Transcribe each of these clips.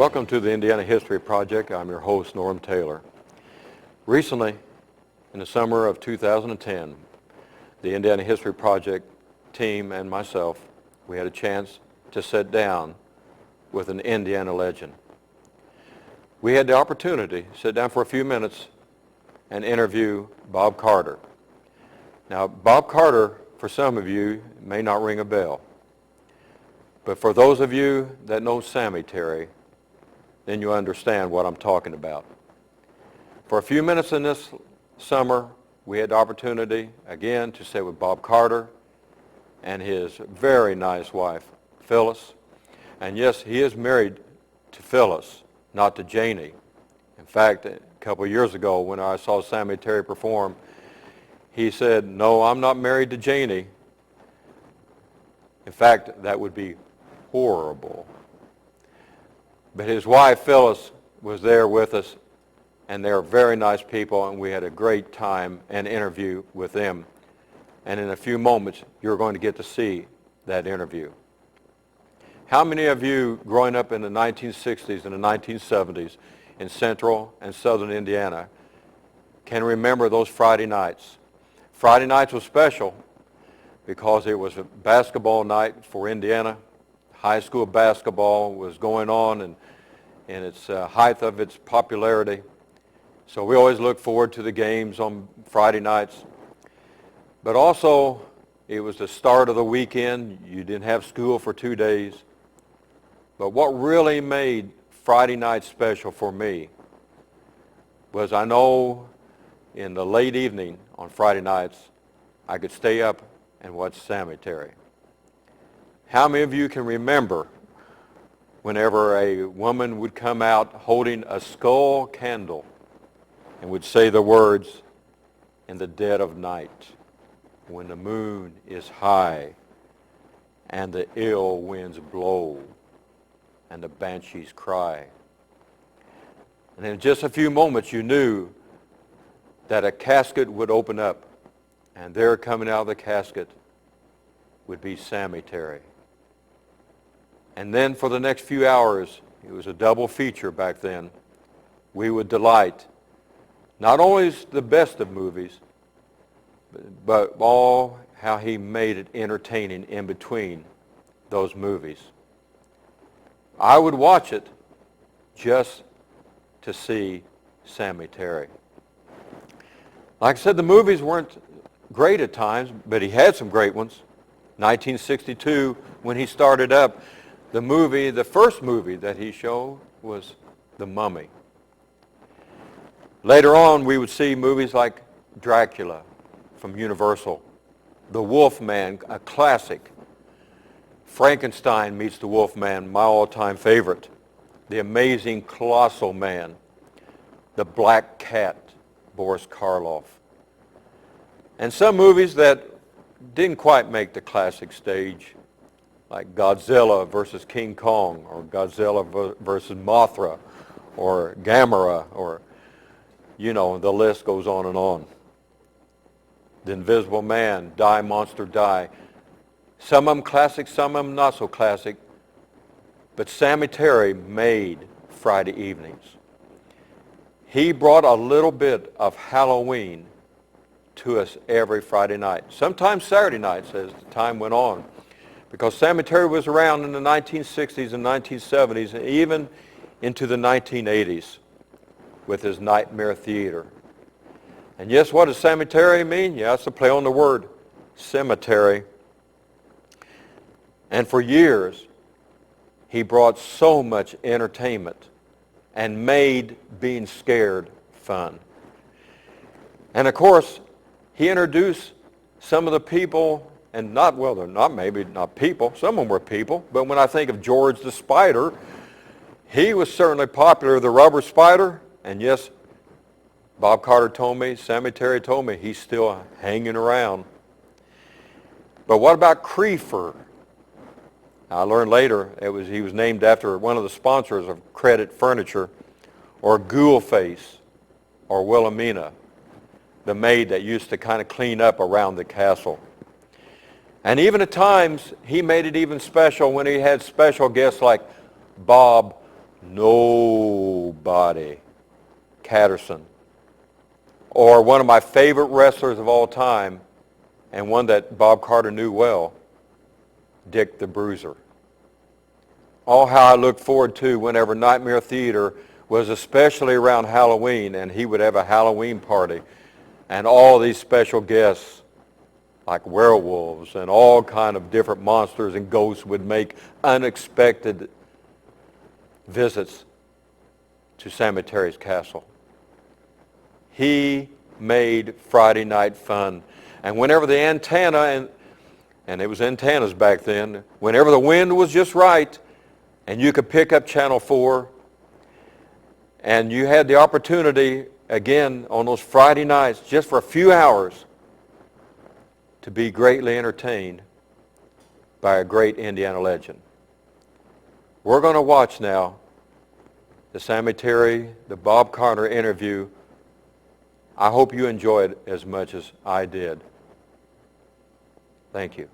Welcome to the Indiana History Project. I'm your host, Norm Taylor. Recently, in the summer of 2010, the Indiana History Project team and myself, we had a chance to sit down with an Indiana legend. We had the opportunity to sit down for a few minutes and interview Bob Carter. Now, Bob Carter, for some of you, may not ring a bell. But for those of you that know Sammy Terry, then you understand what I'm talking about. For a few minutes in this summer, we had the opportunity, again, to sit with Bob Carter and his very nice wife, Phyllis. And yes, he is married to Phyllis, not to Janie. In fact, a couple of years ago when I saw Sammy Terry perform, he said, "No, I'm not married to Janie." In fact, that would be horrible. But his wife, Phyllis, was there with us, and they're very nice people, and we had a great time and interview with them. And in a few moments, you're going to get to see that interview. How many of you growing up in the 1960s and the 1970s in central and southern Indiana can remember those Friday nights? Friday nights was special because it was a basketball night for Indiana. High school basketball was going on and in its height of its popularity. So we always look forward to the games on Friday nights. But also, it was the start of the weekend. You didn't have school for 2 days. But what really made Friday night special for me was I know in the late evening on Friday nights, I could stay up and watch Sammy Terry. How many of you can remember whenever a woman would come out holding a skull candle and would say the words, "In the dead of night, when the moon is high and the ill winds blow and the banshees cry." And in just a few moments you knew that a casket would open up, and there coming out of the casket would be Sammy Terry. And then for the next few hours, it was a double feature back then, we would delight not only the best of movies, but all how he made it entertaining in between those movies. I would watch it just to see Sammy Terry. Like I said, the movies weren't great at times, but he had some great ones. 1962, when he started up, the first movie that he showed was The Mummy. Later on, we would see movies like Dracula from Universal, The Wolfman, a classic, Frankenstein meets the Wolfman, my all-time favorite, The Amazing Colossal Man, The Black Cat, Boris Karloff, and some movies that didn't quite make the classic stage, like Godzilla versus King Kong, or Godzilla versus Mothra, or Gamera, or, you know, the list goes on and on. The Invisible Man, Die Monster Die. Some of them classic, some of them not so classic, but Sammy Terry made Friday evenings. He brought a little bit of Halloween to us every Friday night, sometimes Saturday nights as the time went on, because Sammy Terry was around in the 1960s and 1970s and even into the 1980s with his Nightmare Theater. And yes, what does Sammy Terry mean? Yeah, it's a play on the word cemetery. And for years, he brought so much entertainment and made being scared fun. And of course, he introduced some of the people, and they're not people, some of them were people, but when I think of George the Spider, he was certainly popular, the rubber spider, and yes, Bob Carter told me, Sammy Terry told me, he's still hanging around. But what about Creefer? I learned later he was named after one of the sponsors of Credit Furniture, or Ghoulface, or Wilhelmina, the maid that used to kind of clean up around the castle. And even at times, he made it even special when he had special guests like Bob Nobody. Catterson. Or one of my favorite wrestlers of all time, and one that Bob Carter knew well, Dick the Bruiser. Oh, how I look forward to whenever Nightmare Theater was, especially around Halloween, and he would have a Halloween party, and all these special guests like werewolves and all kind of different monsters and ghosts would make unexpected visits to Sammy Terry's castle. He made Friday night fun. And whenever the antenna, and it was antennas back then, whenever the wind was just right, and you could pick up Channel 4, and you had the opportunity, again, on those Friday nights, just for a few hours, to be greatly entertained by a great Indiana legend. We're going to watch now the Sammy Terry, the Bob Carter interview. I hope you enjoyed it as much as I did. Thank you.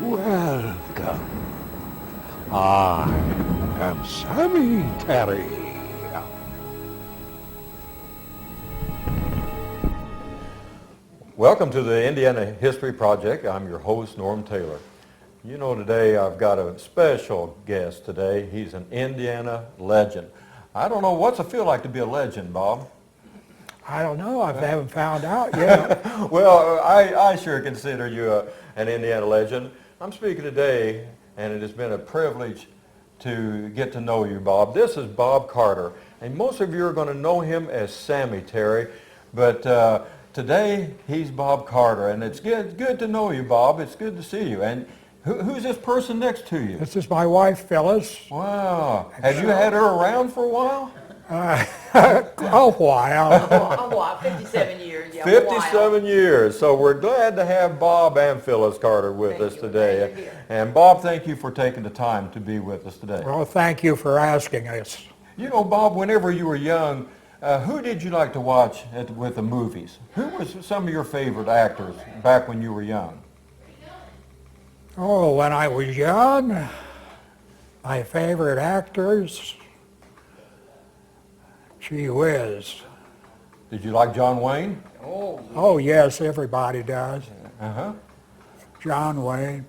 Welcome. I am Sammy Terry. Welcome to the Indiana History Project. I'm your host, Norm Taylor. You know, today I've got a special guest today. He's an Indiana legend. I don't know, what's it feel like to be a legend, Bob? I don't know. I haven't found out yet. Well, I sure consider you an Indiana legend. I'm speaking today, and it has been a privilege to get to know you, Bob. This is Bob Carter, and most of you are going to know him as Sammy Terry, but today he's Bob Carter, and it's good to know you, Bob. It's good to see you. And who's this person next to you? This is my wife, Phyllis. Wow. Have you had her around for a while? A while. A while, 57 years. Yeah, 57 years. So we're glad to have Bob and Phyllis Carter with us today. Glad you're here. And Bob, thank you for taking the time to be with us today. Well, thank you for asking us. You know, Bob, whenever you were young, who did you like to watch with the movies? Who was some of your favorite actors back when you were young? Oh, when I was young, my favorite actors, gee whiz. Did you like John Wayne? Oh, yes, everybody does. Uh-huh. John Wayne.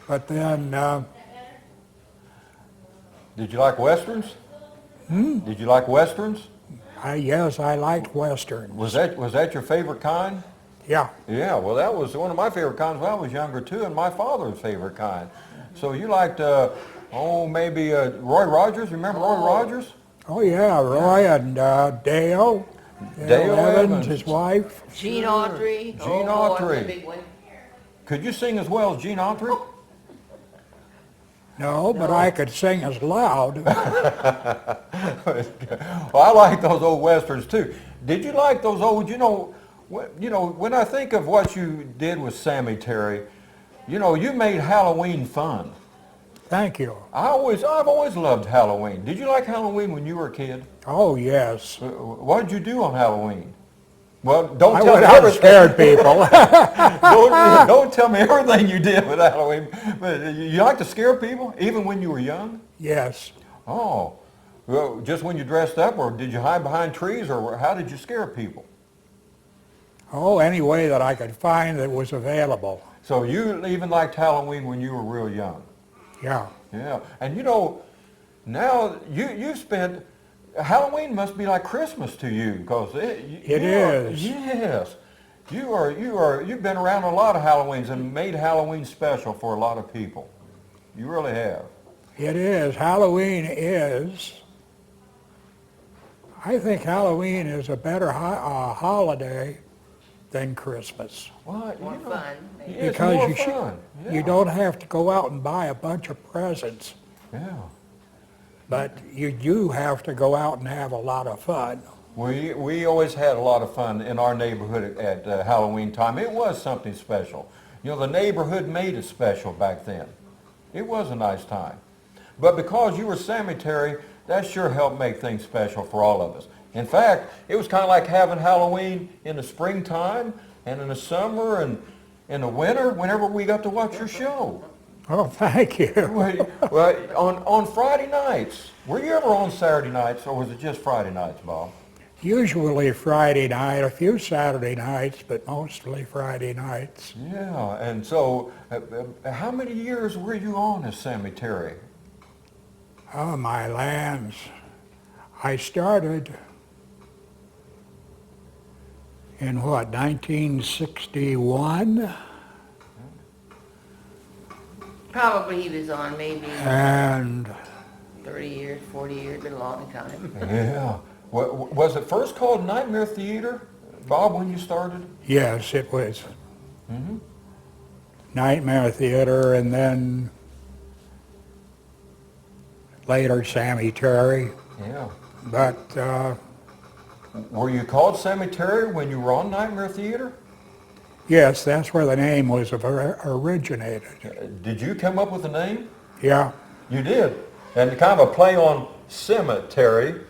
But then, Did you like Westerns? Did you like Westerns? yes, I liked Westerns. Was that your favorite kind? Yeah. Yeah, well, that was one of my favorite kinds when I was younger, too, and my father's favorite kind. So you liked, maybe Roy Rogers? Remember Roy Rogers? Oh, yeah, Roy and Dale. Dale Evans. His wife. Gene Autry. Gene Oh, Autry. that's a big one. Could you sing as well as Gene Autry? No, but I could sing as loud. Well, I like those old Westerns, too. Did you like those old, when I think of what you did with Sammy Terry, you made Halloween fun. Thank you. I've always loved Halloween. Did you like Halloween when you were a kid? Oh, yes. What did you do on Halloween? Well, don't I tell went me out and everything. scared people. Don't tell me everything you did with Halloween. But you like to scare people, even when you were young? Yes. Oh, well, just when you dressed up, or did you hide behind trees, or how did you scare people? Oh, any way that I could find that was available. So you even liked Halloween when you were real young? Yeah. Yeah. And you know, now you spent, Halloween must be like Christmas to you, because It is. Yes. You've been around a lot of Halloweens and made Halloween special for a lot of people. You really have. It is. Halloween is. I think Halloween is a better holiday than Christmas. Well, More fun. maybe. It's Because more you fun. you Yeah. don't have to go out and buy a bunch of presents, Yeah. but you do have to go out and have a lot of fun. We always had a lot of fun in our neighborhood at Halloween time. It was something special. You know, the neighborhood made it special back then. It was a nice time. But because you were Sammy Terry, that sure helped make things special for all of us. In fact, it was kind of like having Halloween in the springtime and in the summer and in the winter whenever we got to watch your show. Oh, thank you. Well, on Friday nights. Were you ever on Saturday nights, or was it just Friday nights, Bob? Usually Friday night, a few Saturday nights, but mostly Friday nights. Yeah, and so how many years were you on as Sammy Terry? Oh, my lands. I started in what, 1961? Probably he was on maybe And 30 years, 40 years, been a long time. Yeah. Was it first called Nightmare Theater, Bob, when you started? yes, it was Nightmare Theater, and then later Sammy Terry. Yeah. But Were you called Sammy Terry when you were on Nightmare Theater? yes, that's where the name was originated. Did you come up with the name? Yeah, You did. And kind of a play on cemetery.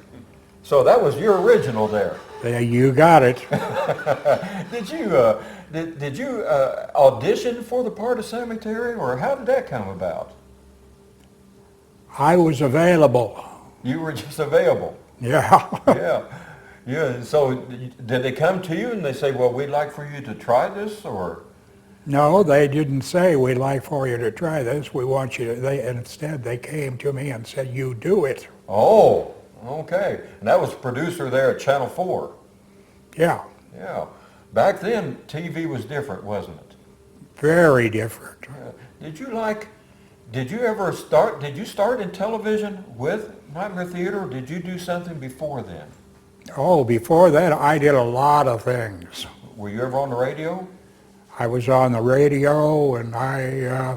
So that was your original there. you got it. Did you audition for the part of Sammy Terry, or how did that come about? I was available. You were just available. Yeah. Yeah. Yeah. So did they come to you and they say, well, we'd like for you to try this, or? No, they didn't say, we'd like for you to try this. We want you to, instead they came to me and said, you do it. Oh, okay. And that was the producer there at Channel 4. Yeah, Yeah. Back then, TV was different, wasn't it? very different. Did you start in television with Nightmare Theater, or did you do something before then? Oh, before that, I did a lot of things. Were you ever on the radio? I was on the radio, and I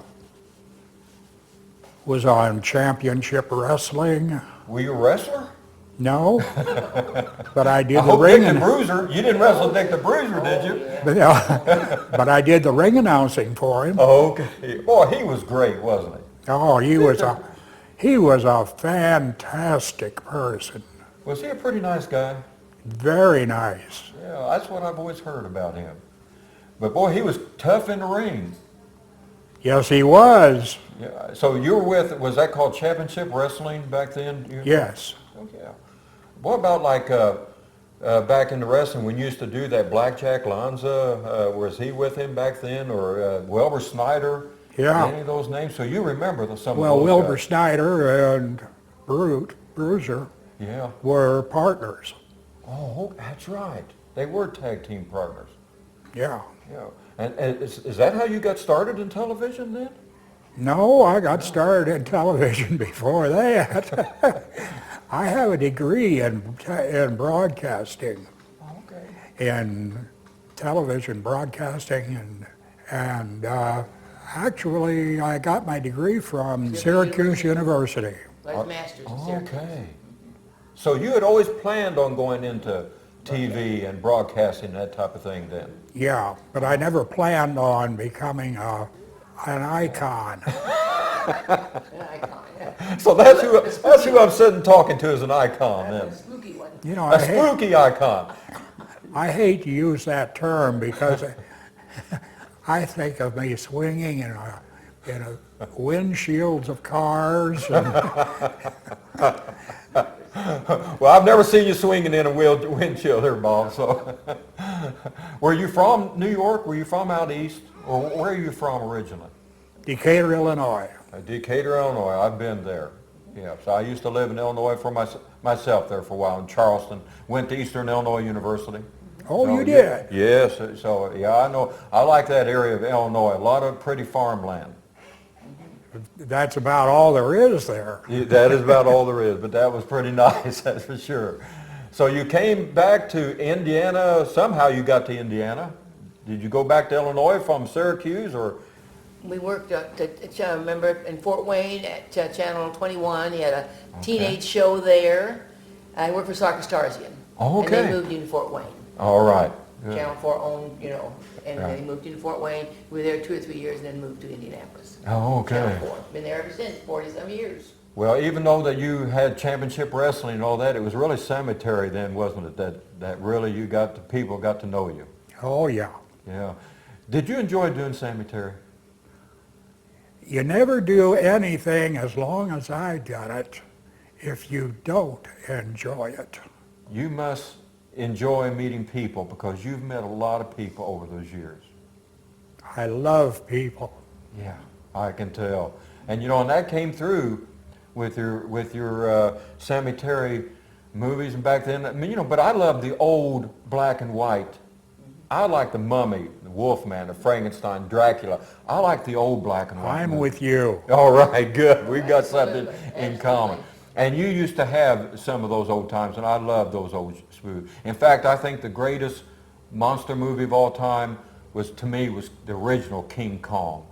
was on championship wrestling. Were you a wrestler? No, but I did I the hope ring. Dick the Bruiser. You didn't wrestle Dick the Bruiser, did you? But I did the ring announcing for him. Oh, okay. Boy, he was great, wasn't he? Oh, he was a fantastic person. Was he a pretty nice guy? Very nice. Yeah, that's what I've always heard about him. But boy, he was tough in the ring. Yes, he was. Yeah. So you were was that called championship wrestling back then? Yes. Oh, yeah. What about like back in the wrestling when you used to do that Blackjack Lanza? Was he with him back then, or Wilbur Snyder? Yeah. Any of those names? So you remember some Well, of those Wilbur guys. Snyder and Bruiser Yeah. were partners. Oh, that's right. They were tag team partners. Yeah. Yeah. And is that how you got started in television then? No, I got started in television before that. I have a degree in broadcasting, Okay. in television broadcasting, and actually I got my degree from Syracuse University. Like masters in Syracuse. Okay. So you had always planned on going into TV and broadcasting, that type of thing then? Yeah, but I never planned on becoming an icon. An icon, yeah. So that's who I'm sitting talking to as an icon then. A spooky one. You know, A spooky icon. I hate to use that term because I think of me swinging in windshields of cars. And Well, I've never seen you swinging in a windshield there, Bob, so. Were you from New York? Were you from out east? Or where are you from originally? Decatur, Illinois. Decatur, Illinois. I've been there. Yeah, so I used to live in Illinois for myself there for a while in Charleston. Went to Eastern Illinois University. Oh, So, you did? Yes, so yeah, I know. I like that area of Illinois. A lot of pretty farmland. That's about all there is there. Yeah, that is about all there is, but that was pretty nice, that's for sure. So you came back to Indiana, somehow you got to Indiana. Did you go back to Illinois from Syracuse, or? We worked remember, in Fort Wayne at Channel 21. He had a teenage show there. I worked for Sarkis Tarzian. Oh, okay. And they moved into Fort Wayne. All right. Good. Channel 4 owned, and Right. they moved into Fort Wayne. We were there 2 or 3 years and then moved to Indianapolis. Oh, okay. Channel 4. Been there ever since, 40-some years. Well, even though that you had championship wrestling and all that, it was really Sammy Terry then, wasn't it? That really people got to know you. Oh, yeah. Yeah. Did you enjoy doing Sammy Terry? You never do anything as long as I done it if you don't enjoy it. You must enjoy meeting people because you've met a lot of people over those years. I love people. Yeah, I can tell. And and that came through with your Sammy Terry movies and back then. I mean, but I love the old black and white. I like the Mummy, the Wolfman, the Frankenstein, Dracula. I like the old black and white. I'm movies. with you. All right, good. We've got something Absolutely. in common. And you used to have some of those old times, and I love those old movies. In fact, I think the greatest monster movie of all time was the original King Kong.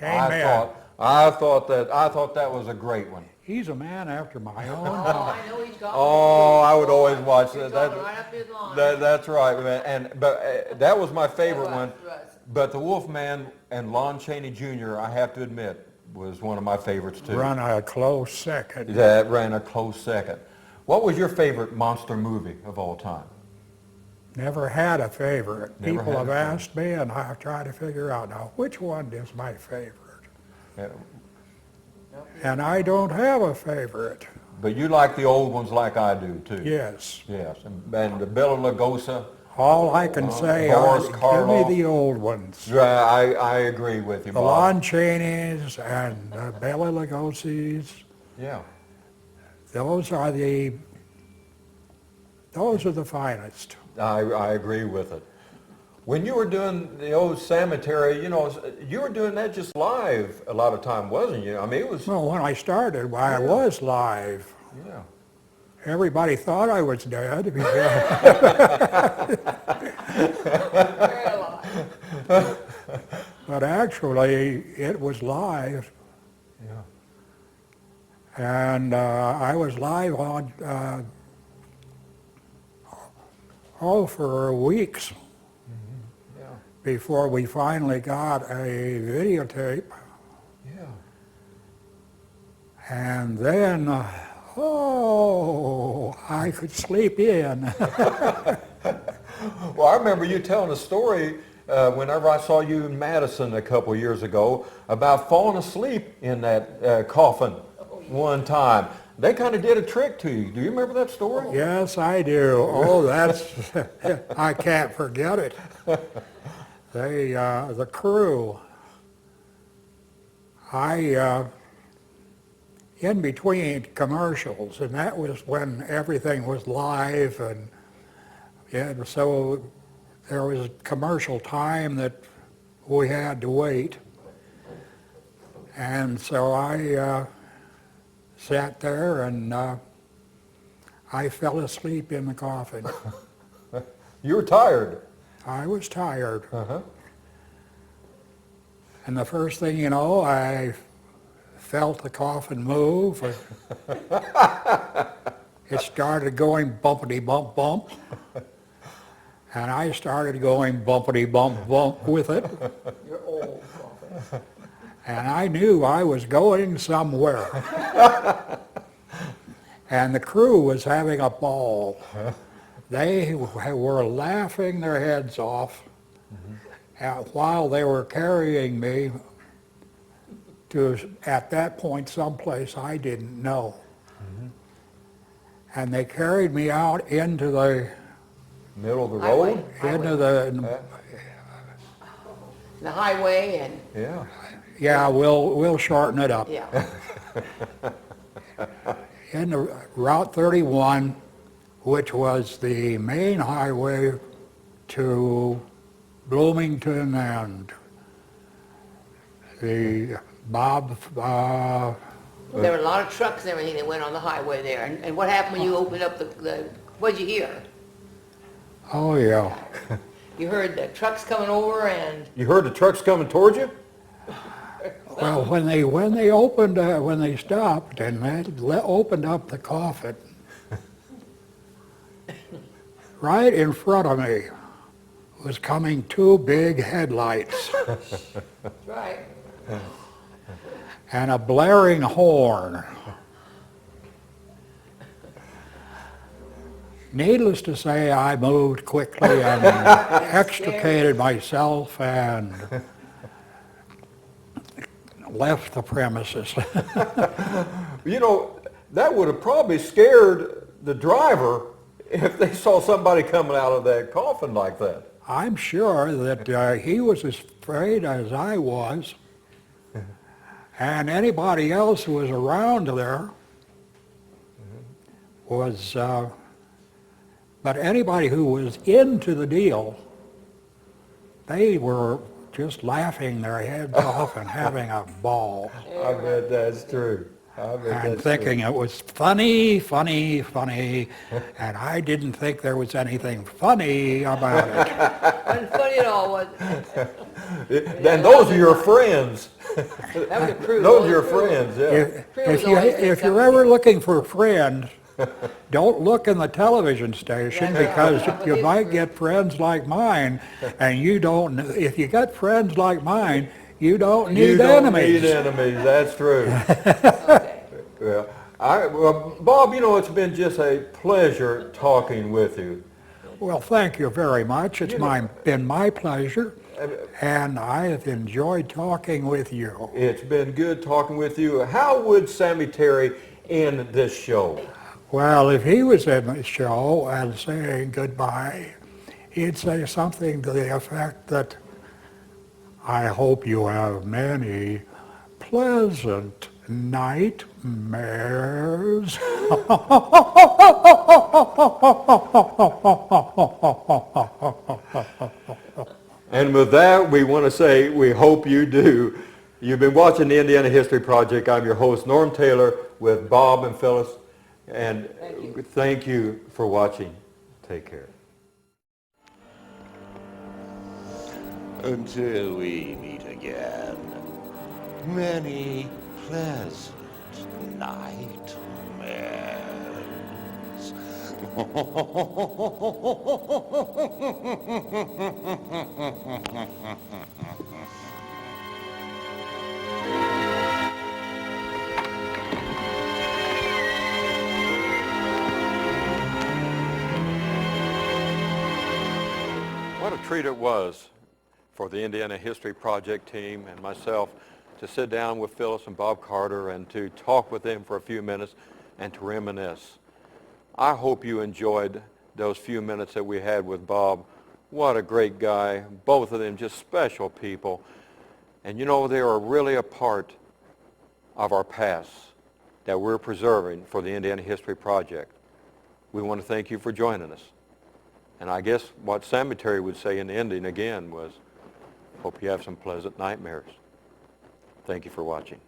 Amen. I thought that was a great one. He's a man after my own Oh, heart. I know he's got Oh, I would always watch He's that. going right up his line. That's right, man. But that was my favorite one. Right. But the Wolfman and Lon Chaney Jr., I have to admit, was one of my favorites too. Run a close second. That ran a close second. What was your favorite monster movie of all time? Never had a favorite. Never People had have a favorite. asked me, and I've tried to figure out now which one is my favorite. Yeah. And I don't have a favorite. But you like the old ones like I do too. Yes. Yes. And the Bela Lugosi. All I can say Boris is give Karloff. me the old ones. Yeah, I agree with you, The Bob. Lon Chaneys and the Bela Lugosi's. Yeah. Those are the finest. I agree with it. When you were doing the old Sammy Terry, you were doing that just live a lot of time, wasn't you? I mean, it was. Well, when I started, I was live. Yeah. Everybody thought I was dead. Very alive. But actually, it was live. Yeah. And I was live on, for weeks Yeah. before we finally got a videotape. Yeah. And then, I could sleep in. Well, I remember you telling a story whenever I saw you in Madison a couple years ago about falling asleep in that coffin one time. They kind of did a trick to you. Do you remember that story? Yes, I do. Oh, that's, I can't forget it. The crew, in between commercials, and that was when everything was live, and so there was commercial time that we had to wait. And so I sat there and I fell asleep in the coffin. You were tired. I was tired. Uh-huh. And the first thing you know, I felt the coffin move. It started going bumpity bump bump. And I started going bumpity bump bump with it. You're old. And I knew I was going somewhere. And the crew was having a ball. They were laughing their heads off while they were carrying me to, at that point, someplace I didn't know. And they carried me out into the Middle of the Highway. road? into The highway and, Yeah. yeah, we'll shorten it up. yeah. In the Route 31, which was the main highway to Bloomington and the Bob, There were a lot of trucks and everything that went on the highway there. And what happened when you opened up what'd you hear? oh yeah. You heard the trucks coming over and, You heard the trucks coming towards you? Well, when they stopped and they opened up the coffin, right in front of me was coming two big headlights that's right. and a blaring horn. Needless to say, I moved quickly and extricated myself and left the premises. You know, that would have probably scared the driver if they saw somebody coming out of that coffin like that. I'm sure that he was as afraid as I was, and anybody else who was around there was, but anybody who was into the deal, they were just laughing their heads off and having a ball I bet that's true. I bet and thinking it was funny, funny, funny, and I didn't think there was anything funny about it. Wasn't funny at all, was it? And those are your friends. That was a crew. Those are your friends, yeah. If you're ever looking for a friend, don't look in the television station because you might get friends like mine, and you don't. If you got friends like mine, you don't need You don't enemies. need enemies, that's true. Okay. Yeah. Well, Bob, you know, it's been just a pleasure talking with you. Well, thank you very much. It's been my pleasure, and I have enjoyed talking with you. It's been good talking with you. How would Sammy Terry end this show? Well, if he was in the show and saying goodbye, he'd say something to the effect that, I hope you have many pleasant nightmares. And with that, we want to say we hope you do. You've been watching the Indiana History Project. I'm your host, Norm Taylor, with Bob and Phyllis. And thank you for watching. Take care. Until we meet again, many pleasant nightmares. What a treat it was for the Indiana History Project team and myself to sit down with Phyllis and Bob Carter and to talk with them for a few minutes and to reminisce. I hope you enjoyed those few minutes that we had with Bob. What a great guy. Both of them just special people. And you know, they are really a part of our past that we're preserving for the Indiana History Project. We want to thank you for joining us. And I guess what Sammy Terry would say in the ending again was, hope you have some pleasant nightmares. Thank you for watching.